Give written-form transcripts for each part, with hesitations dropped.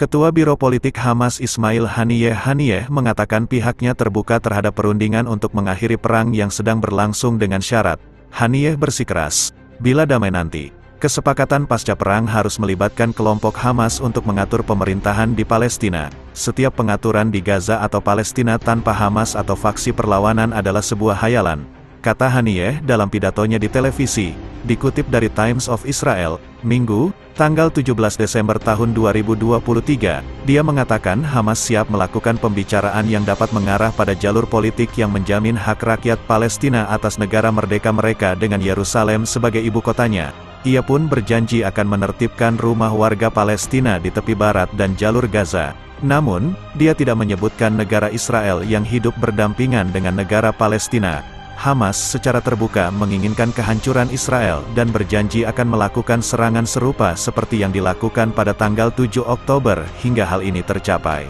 Ketua Biro Politik Hamas Ismail Haniyeh mengatakan pihaknya terbuka terhadap perundingan untuk mengakhiri perang yang sedang berlangsung dengan syarat. Haniyeh bersikeras, bila damai nanti, kesepakatan pasca perang harus melibatkan kelompok Hamas untuk mengatur pemerintahan di Palestina. Setiap pengaturan di Gaza atau Palestina tanpa Hamas atau faksi perlawanan adalah sebuah hayalan, kata Haniyeh dalam pidatonya di televisi, dikutip dari Times of Israel, Minggu, tanggal 17 Desember tahun 2023, dia mengatakan Hamas siap melakukan pembicaraan yang dapat mengarah pada jalur politik yang menjamin hak rakyat Palestina atas negara merdeka mereka dengan Yerusalem sebagai ibu kotanya. Ia pun berjanji akan menertibkan rumah warga Palestina di tepi barat dan jalur Gaza. Namun, dia tidak menyebutkan negara Israel yang hidup berdampingan dengan negara Palestina. Hamas secara terbuka menginginkan kehancuran Israel dan berjanji akan melakukan serangan serupa seperti yang dilakukan pada tanggal 7 Oktober hingga hal ini tercapai.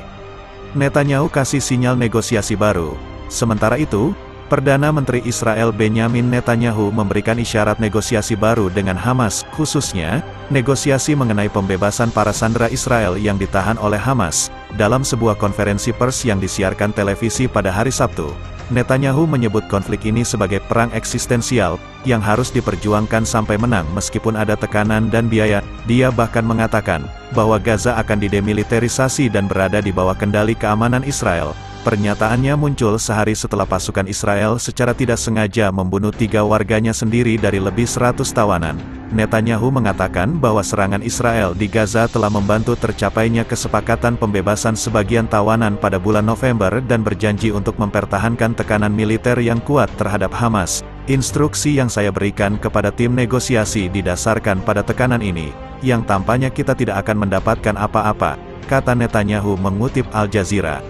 Netanyahu kasih sinyal negosiasi baru. Sementara itu, Perdana Menteri Israel Benyamin Netanyahu memberikan isyarat negosiasi baru dengan Hamas, khususnya, negosiasi mengenai pembebasan para sandera Israel yang ditahan oleh Hamas. Dalam sebuah konferensi pers yang disiarkan televisi pada hari Sabtu, Netanyahu menyebut konflik ini sebagai perang eksistensial, yang harus diperjuangkan sampai menang meskipun ada tekanan dan biaya. Dia bahkan mengatakan, bahwa Gaza akan didemilitarisasi dan berada di bawah kendali keamanan Israel. Pernyataannya muncul sehari setelah pasukan Israel secara tidak sengaja membunuh 3 warganya sendiri dari lebih 100 tawanan. Netanyahu mengatakan bahwa serangan Israel di Gaza telah membantu tercapainya kesepakatan pembebasan sebagian tawanan pada bulan November dan berjanji untuk mempertahankan tekanan militer yang kuat terhadap Hamas. Instruksi yang saya berikan kepada tim negosiasi didasarkan pada tekanan ini, yang tampaknya kita tidak akan mendapatkan apa-apa, kata Netanyahu mengutip Al Jazeera.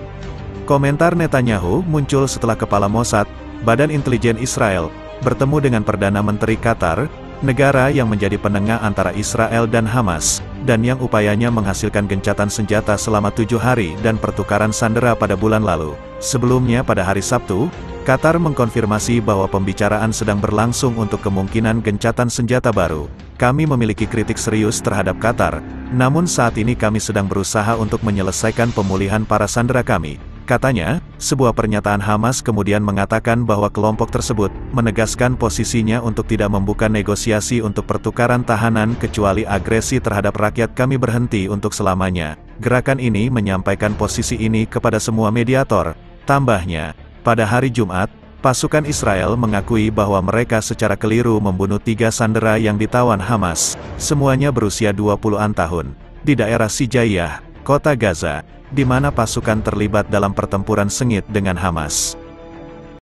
Komentar Netanyahu muncul setelah Kepala Mossad, Badan Intelijen Israel, bertemu dengan Perdana Menteri Qatar, negara yang menjadi penengah antara Israel dan Hamas, dan yang upayanya menghasilkan gencatan senjata selama 7 hari dan pertukaran sandera pada bulan lalu. Sebelumnya pada hari Sabtu, Qatar mengkonfirmasi bahwa pembicaraan sedang berlangsung untuk kemungkinan gencatan senjata baru. Kami memiliki kritik serius terhadap Qatar, namun saat ini kami sedang berusaha untuk menyelesaikan pemulihan para sandera kami. Katanya, sebuah pernyataan Hamas kemudian mengatakan bahwa kelompok tersebut menegaskan posisinya untuk tidak membuka negosiasi untuk pertukaran tahanan kecuali agresi terhadap rakyat kami berhenti untuk selamanya. Gerakan ini menyampaikan posisi ini kepada semua mediator. Tambahnya, pada hari Jumat, pasukan Israel mengakui bahwa mereka secara keliru membunuh 3 sandera yang ditawan Hamas. Semuanya berusia 20-an tahun, di daerah Sijaiyah, kota Gaza, di mana pasukan terlibat dalam pertempuran sengit dengan Hamas.